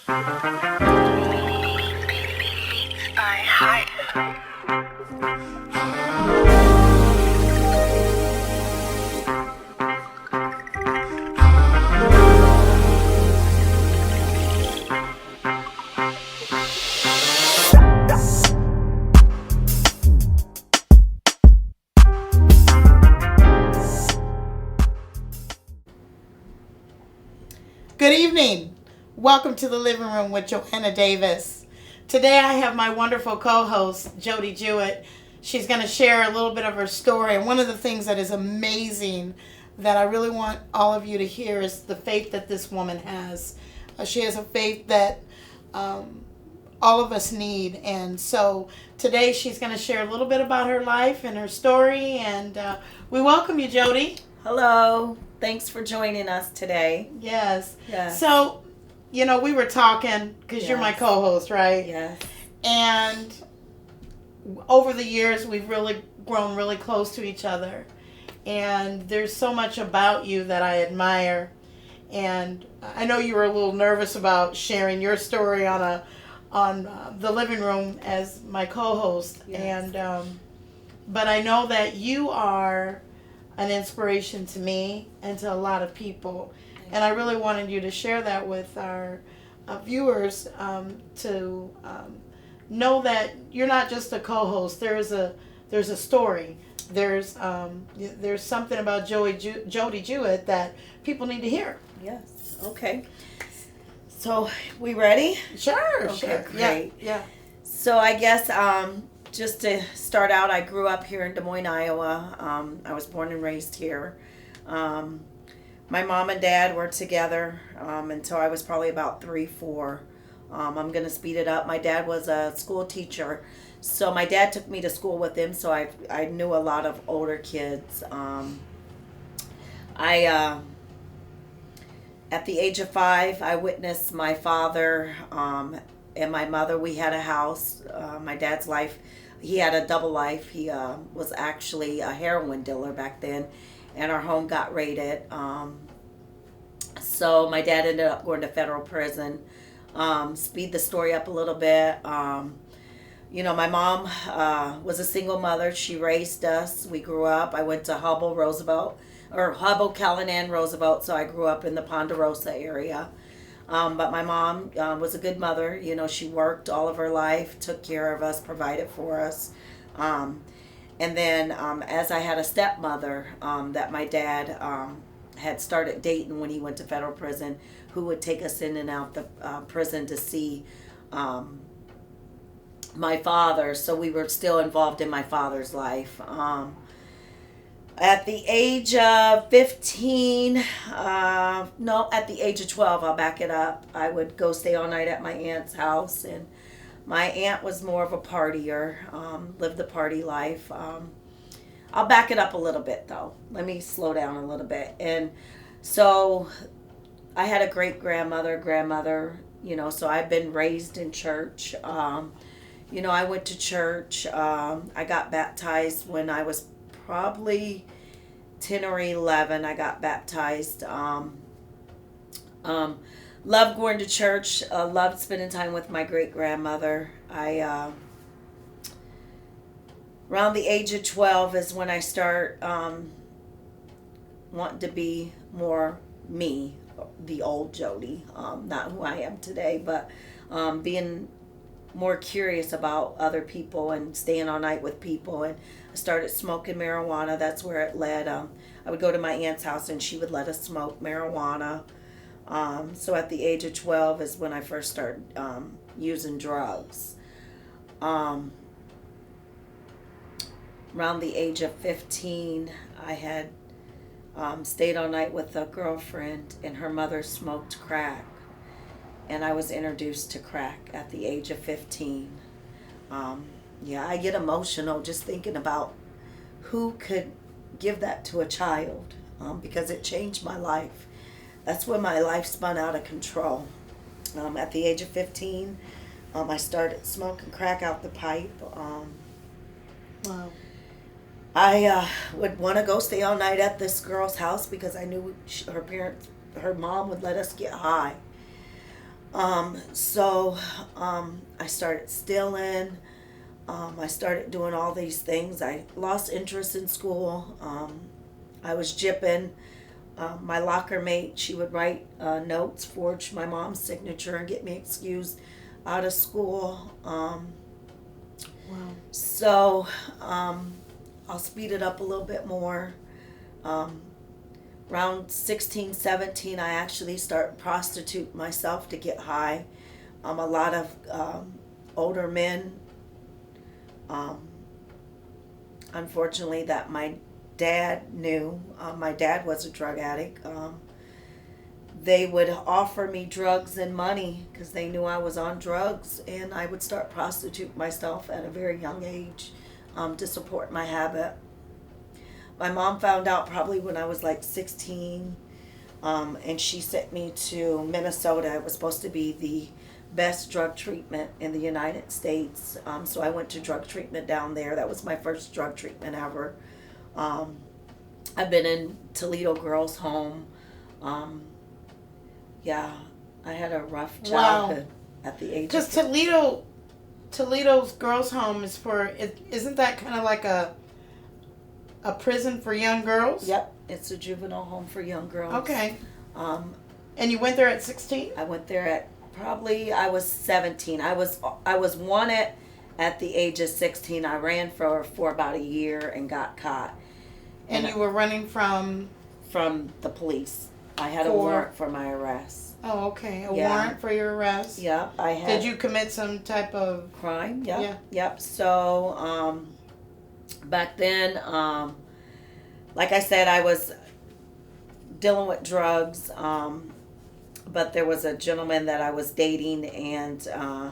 Good evening. Welcome to the living room with JoAnna Davis. Today I have my wonderful co-host, Jodi Jewett. She's going to share a little bit of her story. And one of the things that is amazing that I really want all of you to hear is the faith that this woman has. She has a faith that all of us need. And so today she's going to share a little bit about her life and her story. And we welcome you, Jodi. Hello. Thanks for joining us today. Yes. So, we were talking because you're my co-host, right? Yes. And over the years, we've really grown really close to each other. And there's so much about you that I admire. And I know you were a little nervous about sharing your story on the living room as my co-host. Yes. And but I know that you are an inspiration to me and to a lot of people. And I really wanted you to share that with our viewers to know that you're not just a co-host. There's a story. There's something about Jodi Jewett that people need to hear. Yes. Okay. So, we ready? Sure. Okay, sure. great. Yeah. So, I guess just to start out, I grew up here in Des Moines, Iowa. I was born and raised here. My mom and dad were together until I was probably about 3, 4. I'm going to speed it up. My dad was a school teacher. So my dad took me to school with him, so I knew a lot of older kids. At the age of 5, I witnessed my father and my mother. We had a house. My dad's life, he had a double life. He was actually a heroin dealer back then, and our home got raided. So my dad ended up going to federal prison. Speed the story up a little bit. My mom was a single mother. She raised us. We grew up. I went to Hubble, Callahan, Roosevelt, so I grew up in the Ponderosa area. But my mom was a good mother. She worked all of her life, took care of us, provided for us. And then as I had a stepmother that my dad had started dating when he went to federal prison, who would take us in and out the prison to see my father. So we were still involved in my father's life. At the age of 15, at the age of 12, I'll back it up. I would go stay all night at my aunt's house, and my aunt was more of a partier, lived the party life. I'll back it up a little bit, though. Let me slow down a little bit. And so I had a great-grandmother, so I've been raised in church. I went to church. I got baptized when I was probably 10 or 11. I got baptized. Loved going to church. Loved spending time with my great-grandmother. Around the age of 12 is when I start wanting to be more me, the old Jodi, not who I am today, but being more curious about other people and staying all night with people. And I started smoking marijuana. That's where it led. I would go to my aunt's house and she would let us smoke marijuana. So at the age of 12 is when I first started using drugs. Around the age of 15, I had stayed all night with a girlfriend, and her mother smoked crack. And I was introduced to crack at the age of 15. I get emotional just thinking about who could give that to a child, because it changed my life. That's when my life spun out of control. At the age of 15, I started smoking crack out the pipe. Wow. I would want to go stay all night at this girl's house because I knew her mom would let us get high. I started stealing. I started doing all these things. I lost interest in school. I was jipping. My locker mate, she would write notes, forge my mom's signature, and get me excused out of school. Wow. So I'll speed it up a little bit more. Around 16, 17, I actually started prostitute myself to get high. A lot of older men, unfortunately, that my dad knew. My dad was a drug addict. They would offer me drugs and money because they knew I was on drugs, and I would start prostitute myself at a very young age to support my habit. My mom found out probably when I was like 16, and she sent me to Minnesota. It was supposed to be the best drug treatment in the United States. So I went to drug treatment down there. That was my first drug treatment ever. I've been in Toledo Girls Home. Yeah, I had a rough childhood at the age. Because Toledo's Girls Home is isn't that kind of like a prison for young girls? Yep, it's a juvenile home for young girls. Okay. And you went there at 16? I went there at I was 17. I was wanted at the age of 16. I ran for about a year and got caught. And you were running from the police. I had a warrant for my arrest. Oh, okay. A warrant for your arrest? Yeah, I had. Did you commit some type of crime? Yep. Yeah. Yep. So, back then, like I said, I was dealing with drugs, but there was a gentleman that I was dating, and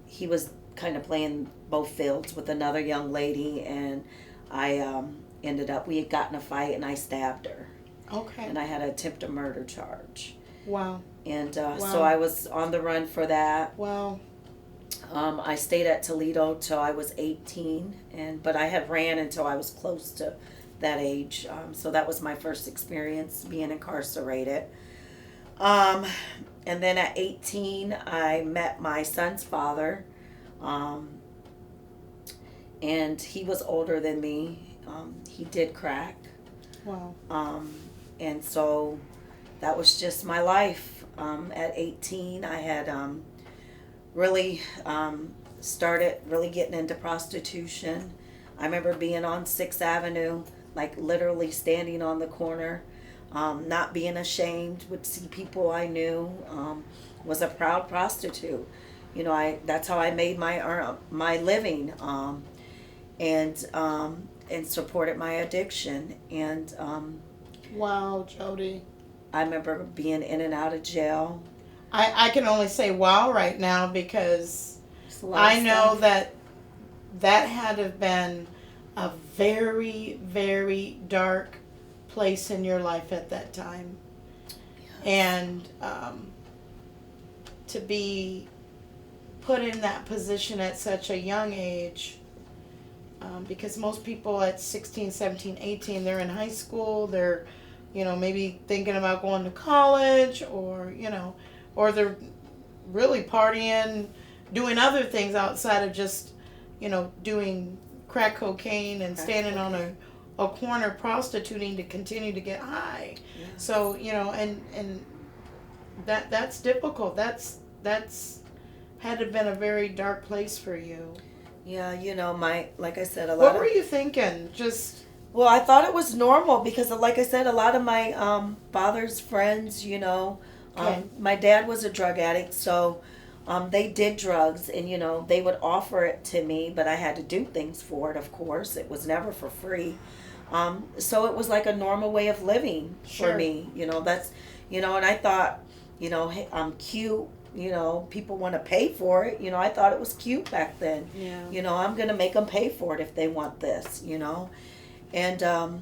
he was kind of playing both fields with another young lady, and I we had gotten in a fight, and I stabbed her. Okay. And I had an attempt murder charge. Wow. And so I was on the run for that. Wow. I stayed at Toledo till I was 18, but I had ran until I was close to that age. So that was my first experience being incarcerated. And then at 18, I met my son's father. And he was older than me. He did crack. Wow. And so that was just my life. At 18, I had really started really getting into prostitution. I remember being on 6th Avenue, like literally standing on the corner, not being ashamed, would see people I knew, was a proud prostitute. You know, that's how I made my living, and supported my addiction. And wow, Jodi. I remember being in and out of jail. I can only say wow right now because I know that had to have been a very, very dark place in your life at that time. Yeah. And to be put in that position at such a young age, because most people at 16, 17, 18, they're in high school, they're, maybe thinking about going to college, or, or they're really partying, doing other things outside of just, doing crack cocaine and standing on a corner prostituting to continue to get high. Yeah. So, and that's difficult. That's had to have been a very dark place for you. Yeah, like I said, what were you thinking? Well, I thought it was normal because, like I said, a lot of my father's friends, okay. My dad was a drug addict, so they did drugs, and, they would offer it to me, but I had to do things for it, of course. It was never for free. So it was like a normal way of living for me, that's, and I thought, hey, I'm cute. People want to pay for it. I thought it was cute back then. Yeah. I'm going to make them pay for it if they want this, And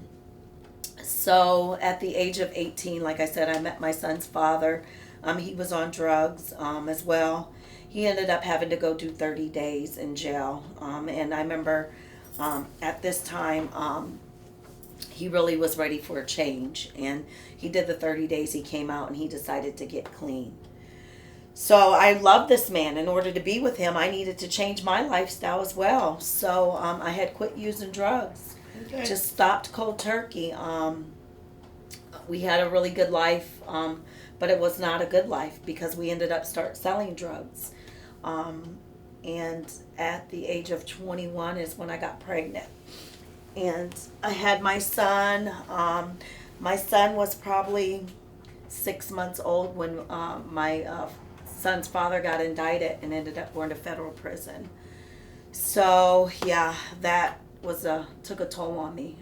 so at the age of 18, like I said, I met my son's father. He was on drugs as well. He ended up having to go do 30 days in jail. And I remember at this time, he really was ready for a change. And he did the 30 days. He came out and he decided to get clean. So I love this man. In order to be with him, I needed to change my lifestyle as well. So I had quit using drugs. Okay. Just stopped cold turkey. We had a really good life, but it was not a good life because we ended up start selling drugs. And at the age of 21 is when I got pregnant. And I had my son. My son was probably 6 months old when my son's father got indicted and ended up going to federal prison. So yeah, that was took a toll on me.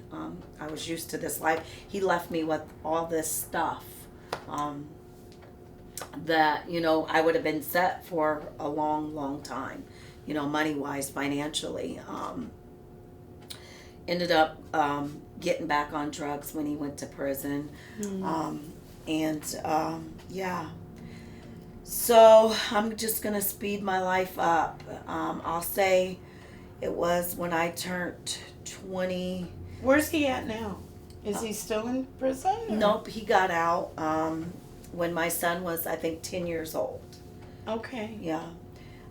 I was used to this life. He left me with all this stuff that I would have been set for a long, long time. Money wise, financially. Ended up getting back on drugs when he went to prison. Yeah. So I'm just going to speed my life up. I'll say it was when I turned 20. Where's he at now? Is he still in prison? Or? Nope, he got out when my son was, I think, 10 years old. Okay. Yeah.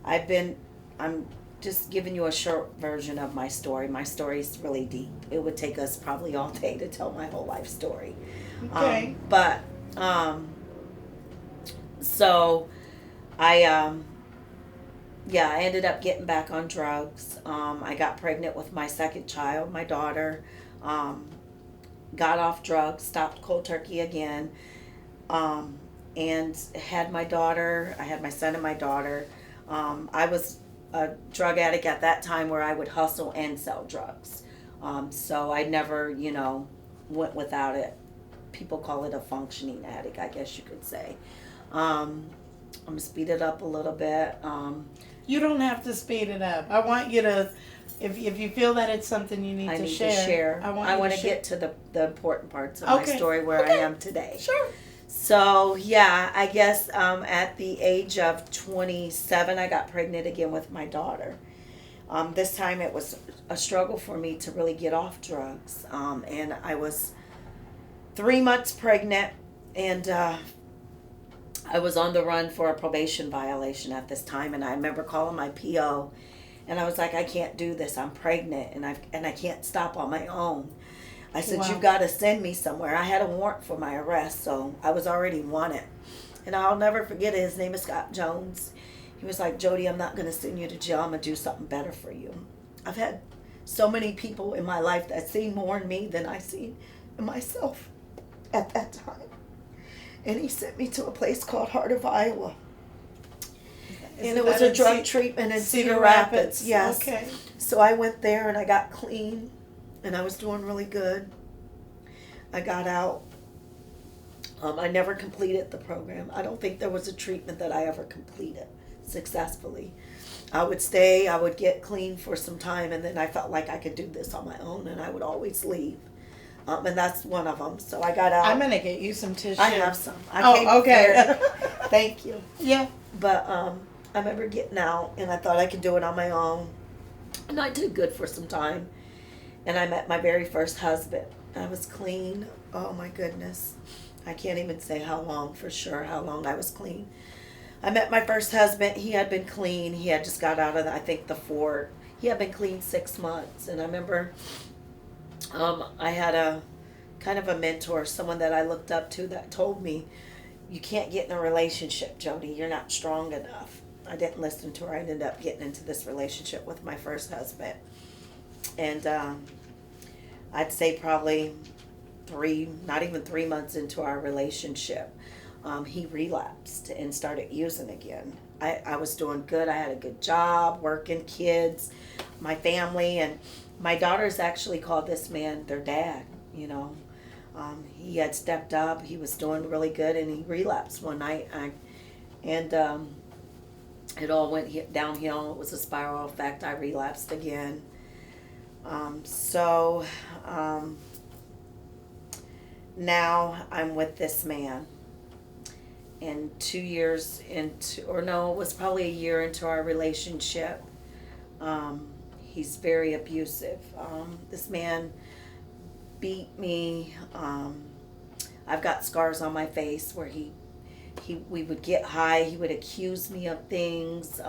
I'm just giving you a short version of my story. My story is really deep. It would take us probably all day to tell my whole life story. Okay. So I ended up getting back on drugs. I got pregnant with my second child, my daughter. Got off drugs, stopped cold turkey again, and had my daughter. I had my son and my daughter. I was a drug addict at that time where I would hustle and sell drugs. So I never, went without it. People call it a functioning addict, I guess you could say. I'm going to speed it up a little bit. You don't have to speed it up. I want you to, if you feel that it's something you need to share. I want to get to the important parts of my story where I am today. Sure. So, yeah, I guess at the age of 27, I got pregnant again with my daughter. This time it was a struggle for me to really get off drugs. And I was 3 months pregnant, and I was on the run for a probation violation at this time. And I remember calling my PO, and I was like, I can't do this. I'm pregnant, and I can't stop on my own. I said, Wow. You've got to send me somewhere. I had a warrant for my arrest, so I was already wanted. And I'll never forget it. His name is Scott Jones. He was like, Jodi, I'm not going to send you to jail. I'm going to do something better for you. I've had so many people in my life that seen more in me than I seen in myself at that time. And he sent me to a place called Heart of Iowa. And it was a drug treatment in Cedar Rapids. Yes. Okay. So I went there and I got clean. And I was doing really good. I got out. I never completed the program. I don't think there was a treatment that I ever completed successfully. I would stay, I would get clean for some time, and then I felt like I could do this on my own, and I would always leave. And that's one of them. So I got out. I'm going to get you some tissue. I have some. Okay. Thank you. Yeah. But I remember getting out, and I thought I could do it on my own. And I did good for some time. And I met my very first husband. I was clean. Oh my goodness. I can't even say how long I was clean. I met my first husband. He had been clean. He had just got out of, the fort. He had been clean 6 months. And I remember I had a kind of a mentor, someone that I looked up to that told me, you can't get in a relationship, Jodi. You're not strong enough. I didn't listen to her. I ended up getting into this relationship with my first husband. And I'd say probably not even 3 months into our relationship, he relapsed and started using again. I was doing good. I had a good job, working, kids, my family, and my daughters actually called this man their dad, He had stepped up. He was doing really good, and he relapsed one night. It all went downhill. It was a spiral effect. I relapsed again. Now I'm with this man, and 2 years into, or no, it was probably a year into our relationship. He's very abusive. This man beat me. I've got scars on my face where he we would get high. He would accuse me of things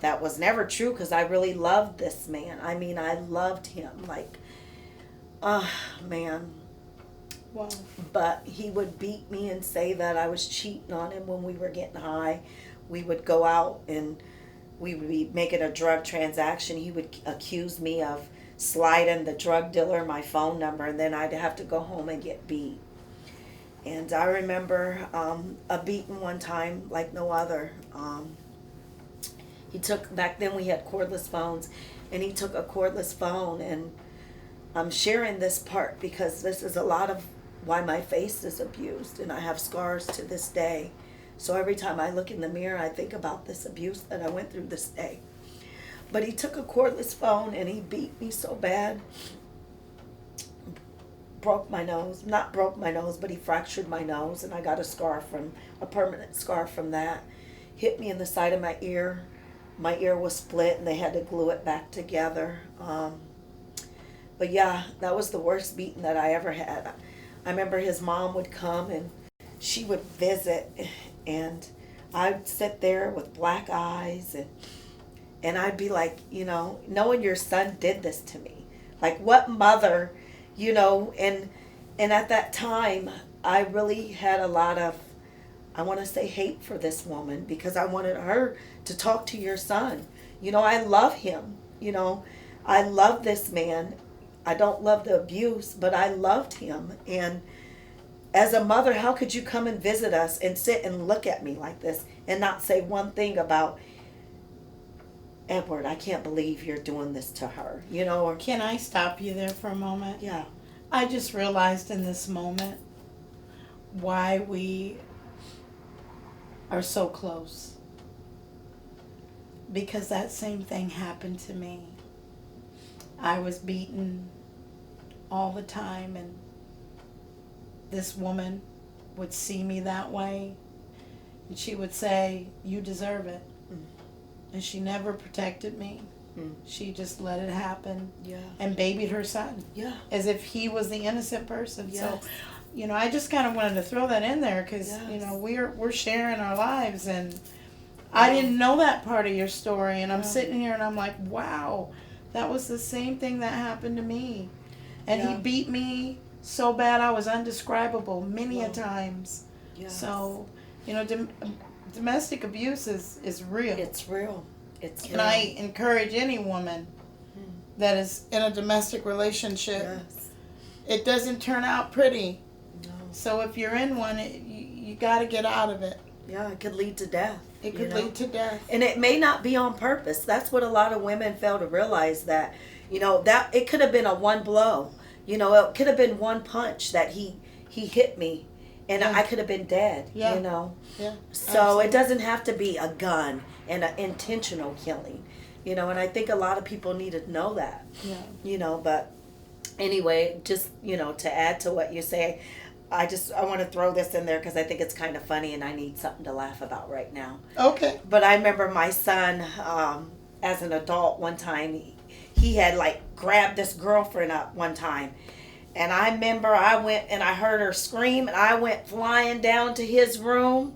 that was never true, because I really loved this man. I mean, I loved him. Like, man. Wow. But he would beat me and say that I was cheating on him when we were getting high. We would go out and we would be making a drug transaction. He would accuse me of sliding the drug dealer my phone number, and then I'd have to go home and get beat. And I remember a beating one time like no other. He took, back then we had cordless phones, and he took a cordless phone, and I'm sharing this part because this is a lot of why my face is abused, and I have scars to this day. So every time I look in the mirror, I think about this abuse that I went through this day. But he took a cordless phone and he beat me so bad. Broke my nose. Not broke my nose, but he fractured my nose, and I got a permanent scar from that. Hit me in the side of my ear. My ear was split and they had to glue it back together. But yeah, that was the worst beating that I ever had. I remember his mom would come and she would visit, and I'd sit there with black eyes, and I'd be like, knowing your son did this to me. Like, what mother, and at that time, I really had a lot of, I want to say, hate for this woman, because I wanted her to talk to your son. I love him. I love this man. I don't love the abuse, but I loved him. And as a mother, how could you come and visit us and sit and look at me like this and not say one thing about, Edward, I can't believe you're doing this to her, or Can I stop you there for a moment? yeah. I just realized in this moment why we are so close. Because that same thing happened to me. I was beaten all the time, and this woman would see me that way, and she would say, "You deserve it." And she never protected me. She just let it happen. Yeah. And babied her son. Yeah. As if he was the innocent person. Yes. So, I just kind of wanted to throw that in there because, Yes. we're sharing our lives, and I didn't know that part of your story, and I'm sitting here and I'm like, wow, that was the same thing that happened to me. And he beat me so bad I was undescribable many a times. Yes. So, domestic abuse is real. It's real. It's And real. I encourage any woman that is in a domestic relationship. Yes. It doesn't turn out pretty. No. So if you're in one, you got to get out of it. Yeah, it could lead to death. It could lead to death. And it may not be on purpose. That's what a lot of women fail to realize, that, that it could have been a one blow. It could have been one punch that he hit me, and I could have been dead, Yeah. So Absolutely. it doesn't have to be a gun and an intentional killing, and I think a lot of people need to know that, but anyway, just, to add to what you say, I want to throw this in there because I think it's kind of funny and I need something to laugh about right now. Okay. But I remember my son, as an adult, one time, he had grabbed this girlfriend up one time. And I remember I went and I heard her scream, and I went flying down to his room,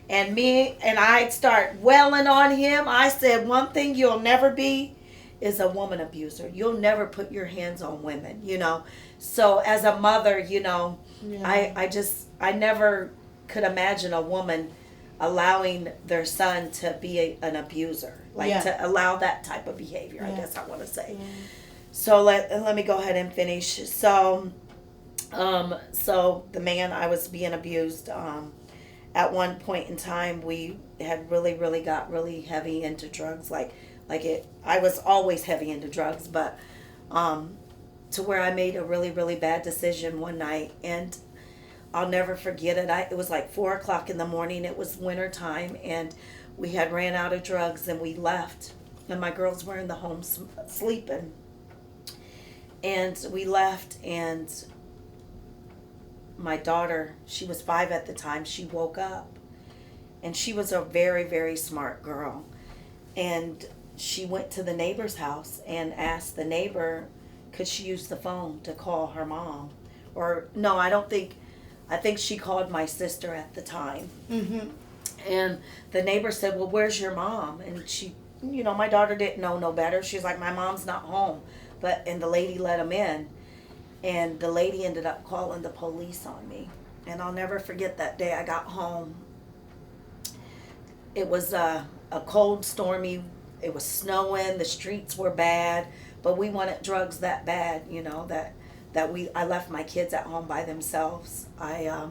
and I'd start wailing on him. I said, one thing you'll never be is a woman abuser. You'll never put your hands on women, So as a mother, I never could imagine a woman allowing their son to be an abuser, to allow that type of behavior, I guess I want to say. Yeah. So let me go ahead and finish. So the man, I was being abused. At one point in time, we had really got really heavy into drugs. I was always heavy into drugs, but to where I made a really bad decision one night, and I'll never forget it. It was 4:00 in the morning. It was winter time, and we had ran out of drugs, and we left. And my girls were in the home sleeping. And we left, and my daughter, she was 5 at the time, she woke up. And she was a very smart girl. And she went to the neighbor's house and asked the neighbor, could she use the phone to call her mom? Or, no, I I think she called my sister at the time. Mm-hmm. And the neighbor said, well, where's your mom? And she, my daughter didn't know no better. She was like, my mom's not home. And the lady let him in. And the lady ended up calling the police on me. And I'll never forget that day I got home. It was a cold, stormy, it was snowing, the streets were bad, but we wanted drugs that bad, I left my kids at home by themselves. I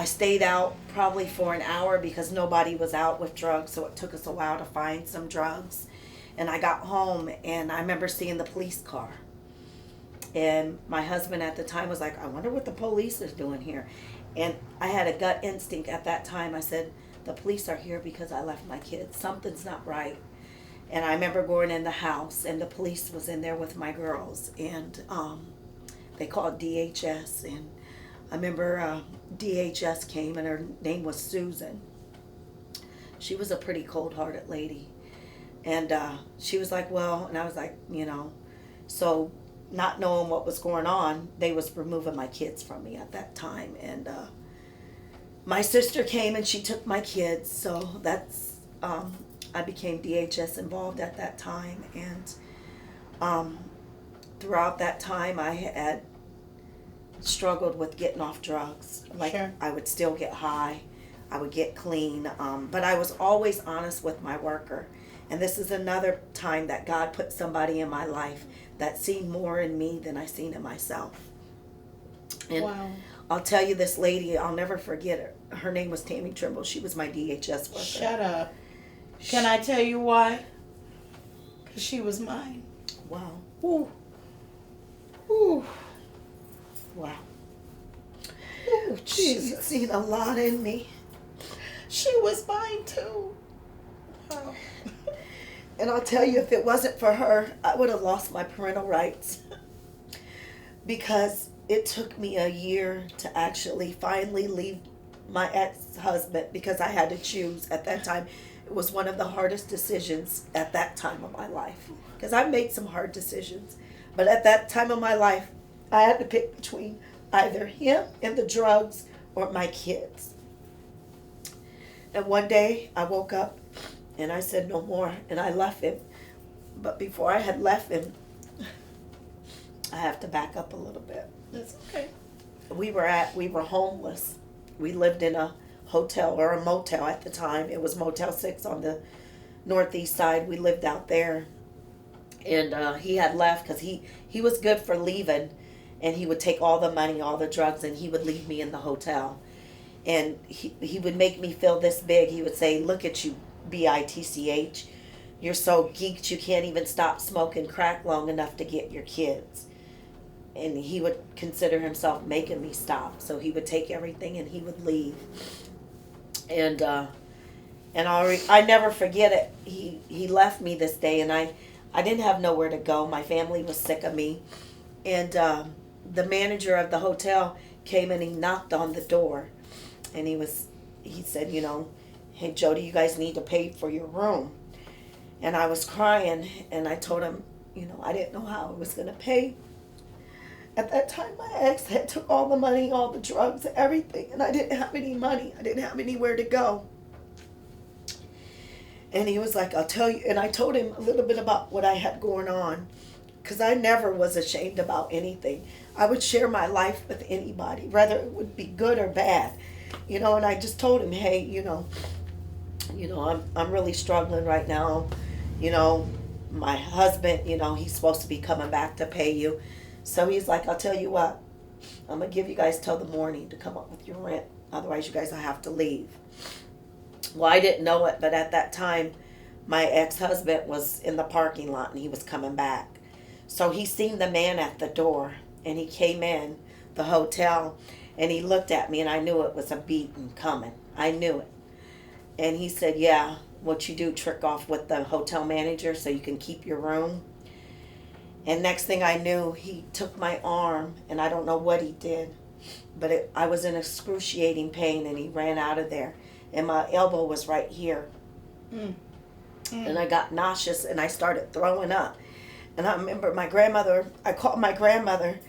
stayed out probably for an hour because nobody was out with drugs, so it took us a while to find some drugs. And I got home, and I remember seeing the police car. And my husband at the time was like, I wonder what the police is doing here. And I had a gut instinct at that time. I said, the police are here because I left my kids. Something's not right. And I remember going in the house, and the police was in there with my girls. And they called DHS. And I remember DHS came, and her name was Susan. She was a pretty cold-hearted lady. And she was like, well, and I was like, so not knowing what was going on, they was removing my kids from me at that time. And my sister came and she took my kids. So that's, I became DHS involved at that time. And throughout that time, I had struggled with getting off drugs. Like, sure. I would still get high. I would get clean. But I was always honest with my worker. And this is another time that God put somebody in my life that seen more in me than I seen in myself. And wow. I'll tell you, this lady, I'll never forget her. Her name was Tammy Trimble. She was my DHS worker. Shut up. Can I tell you why? Because she was mine. Wow. Ooh. Ooh. Wow. Ooh, She's Jesus. seen a lot in me. She was mine too. Wow. And I'll tell you, if it wasn't for her, I would have lost my parental rights. Because it took me a year to actually finally leave my ex-husband, because I had to choose at that time. It was one of the hardest decisions at that time of my life. Because I made some hard decisions. But at that time of my life, I had to pick between either him and the drugs or my kids. And one day I woke up and I said no more, and I left him. But before I had left him, I have to back up a little bit. That's okay. We were homeless. We lived in a hotel or a motel at the time. It was Motel 6 on the northeast side. We lived out there. And he had left because he was good for leaving, and he would take all the money, all the drugs, and he would leave me in the hotel. And he would make me feel this big. He would say, look at you, bitch. You're so geeked you can't even stop smoking crack long enough to get your kids. And he would consider himself making me stop. So he would take everything and he would leave. And I never forget it. He left me this day, and I didn't have nowhere to go. My family was sick of me. And the manager of the hotel came and he knocked on the door. And he said, hey, Jodi, you guys need to pay for your room. And I was crying, and I told him, I didn't know how I was going to pay. At that time, my ex had took all the money, all the drugs, everything, and I didn't have any money. I didn't have anywhere to go. And he was like, I'll tell you. And I told him a little bit about what I had going on, because I never was ashamed about anything. I would share my life with anybody, whether it would be good or bad. And I just told him, hey, I'm really struggling right now. My husband, he's supposed to be coming back to pay you. So he's like, I'll tell you what, I'm going to give you guys till the morning to come up with your rent. Otherwise, you guys will have to leave. Well, I didn't know it, but at that time, my ex-husband was in the parking lot and he was coming back. So he seen the man at the door, and he came in the hotel, and he looked at me, and I knew it was a beating coming. I knew it. And he said, yeah, what you do, trick off with the hotel manager so you can keep your room. And next thing I knew, he took my arm, and I don't know what he did, but I was in excruciating pain, and he ran out of there. And my elbow was right here. And I got nauseous, and I started throwing up. And I remember I called my grandmother,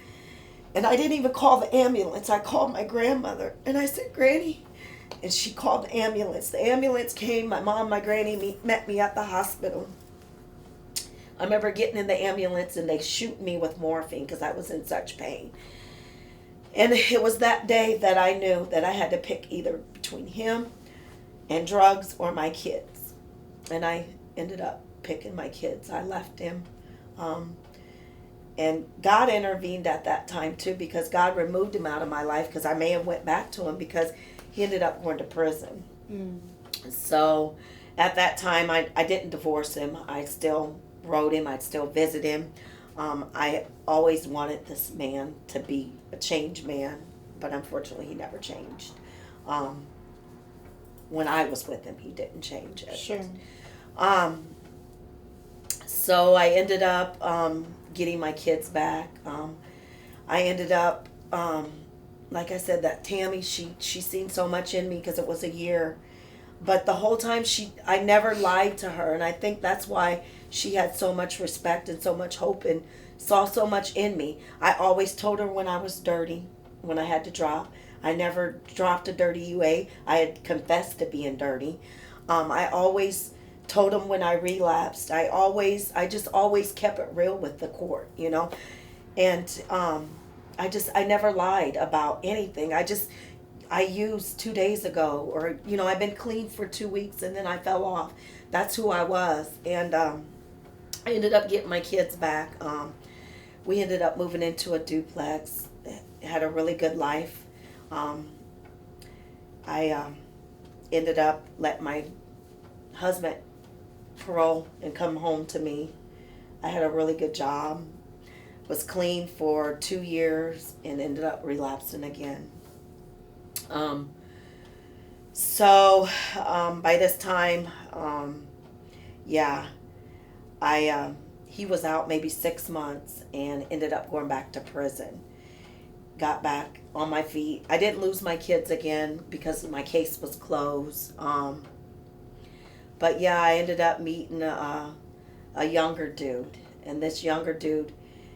And I didn't even call the ambulance. I called my grandmother. And I said, Granny. And she called the ambulance. The ambulance came. My mom, my granny met me at the hospital. I remember getting in the ambulance and they shoot me with morphine because I was in such pain. And it was that day that I knew that I had to pick either between him and drugs or my kids. And I ended up picking my kids. I left him. And God intervened at that time too, because God removed him out of my life, because I may have went back to him because he ended up going to prison. So at that time, I didn't divorce him. I still wrote him. I'd still visit him. I always wanted this man to be a changed man, but unfortunately he never changed. When I was with him, he didn't change it. Sure. So I ended up getting my kids back. I ended up, like I said, that Tammy, she seen so much in me because it was a year. But the whole time I never lied to her, and I think that's why she had so much respect and so much hope and saw so much in me. I always told her when I was dirty, when I had to drop. I never dropped a dirty UA. I had confessed to being dirty. I always told them when I relapsed. I just always kept it real with the court, you know. And I never lied about anything. I used 2 days ago, or, you know, I've been clean for 2 weeks and then I fell off. That's who I was. And I ended up getting my kids back. We ended up moving into a duplex. Had a really good life. I ended up letting my husband parole and come home to me. I had a really good job. Was clean for 2 years and ended up relapsing again. So by this time, he was out maybe 6 months and ended up going back to prison. Got back on my feet. I didn't lose my kids again because my case was closed. But yeah, I ended up meeting a younger dude. And this younger dude,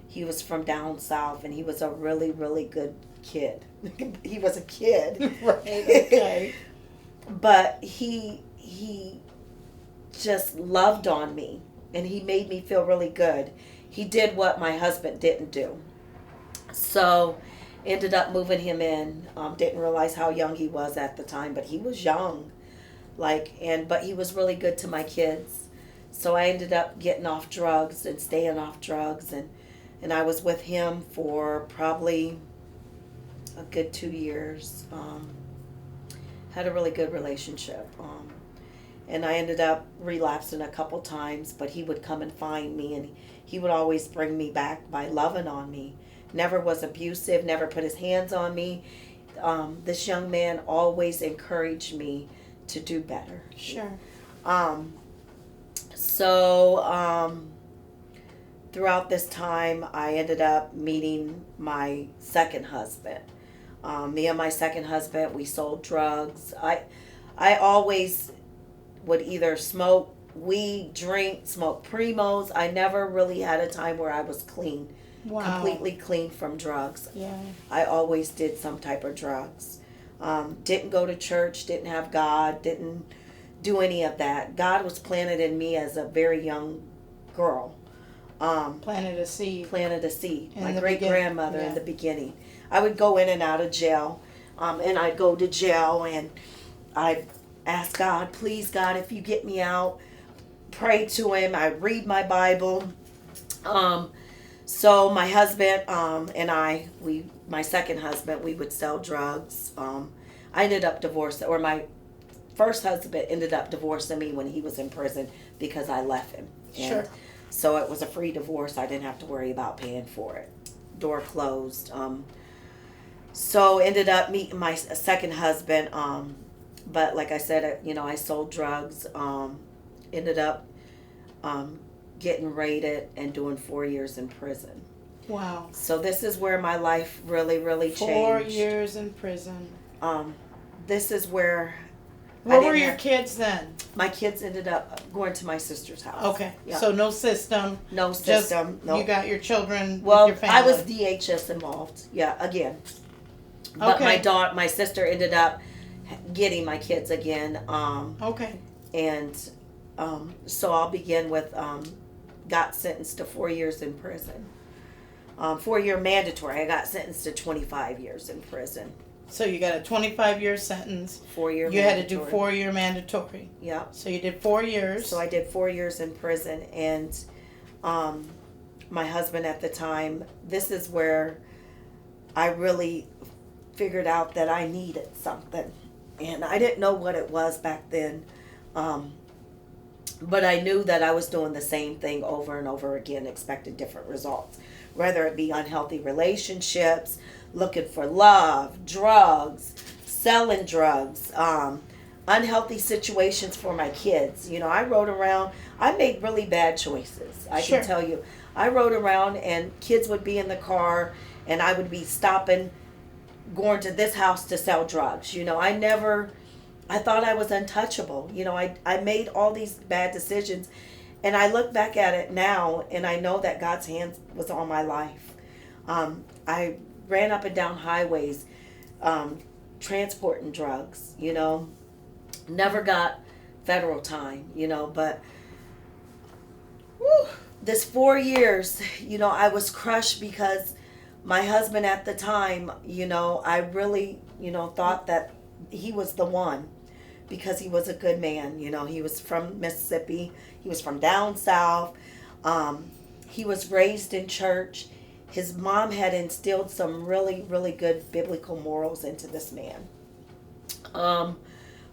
he was from down south and he was a really, really good kid. He was a kid. Right, okay. But he just loved on me and he made me feel really good. He did what my husband didn't do. So ended up moving him in. Didn't realize how young he was at the time, but he was young. But he was really good to my kids. So I ended up getting off drugs and staying off drugs, and I was with him for probably a good 2 years. Had a really good relationship. And I ended up relapsing a couple times, but he would come and find me, and he would always bring me back by loving on me. Never was abusive, never put his hands on me. This young man always encouraged me to do better. Sure. So throughout this time, I ended up meeting my second husband. Me and my second husband, we sold drugs. I always would either smoke weed, drink, smoke primos. I never really had a time where I was clean. Wow. Completely clean from drugs. Yeah. I always did some type of drugs. Didn't go to church, didn't have God, didn't do any of that. God was planted in me as a very young girl. Planted a seed. My great-grandmother in the beginning. I would go in and out of jail. And I'd go to jail and I'd ask God, please God, if you get me out, pray to him. I'd read my Bible. So my husband and my second husband, we would sell drugs. I ended up divorcing, or my first husband ended up divorcing me when he was in prison because I left him. And Sure. So it was a free divorce. I didn't have to worry about paying for it. Door closed. So ended up meeting my second husband. But like I said, I sold drugs. Ended up getting raided and doing 4 years in prison. Wow. So this is where my life really, really changed. 4 years in prison. This is where Where were your kids then? My kids ended up going to my sister's house. Okay. Yeah. So no system. No system. No. You got your children Well, with your family. I was DHS involved. Yeah, again. But Okay. my sister ended up getting my kids again. Okay. And so I'll begin with got sentenced to 4 years in prison. 4-year mandatory. I got sentenced to 25 years in prison. So you got a 25-year sentence. 4-year You mandatory. had to do 4-year mandatory. Yeah. So you did 4 years. So I did 4 years in prison, and my husband at the time, this is where I really figured out that I needed something. And I didn't know what it was back then. But I knew that I was doing the same thing over and over again, expecting different results. Whether it be unhealthy relationships, looking for love, drugs, selling drugs, unhealthy situations for my kids. You know, I rode around, I made really bad choices. I Sure. can tell you. I rode around and kids would be in the car and I would be stopping, going to this house to sell drugs. You know, I thought I was untouchable. You know, I made all these bad decisions. And I look back at it now, and I know that God's hand was on my life. I ran up and down highways, transporting drugs, you know. Never got federal time, you know, but this 4 years, you know, I was crushed because my husband at the time, you know, I really, you know, thought that he was the one. Because he was a good man, you know. He was from Mississippi. He was from down south. He was raised in church. His mom had instilled some really, really good biblical morals into this man.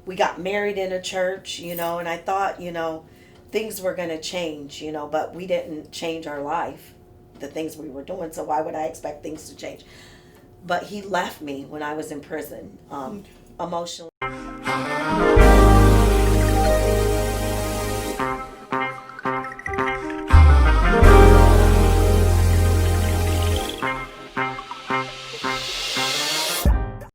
We got married in a church, you know, and I thought, you know, things were going to change, you know, but we didn't change our life, the things we were doing, so why would I expect things to change? But he left me when I was in prison, emotionally.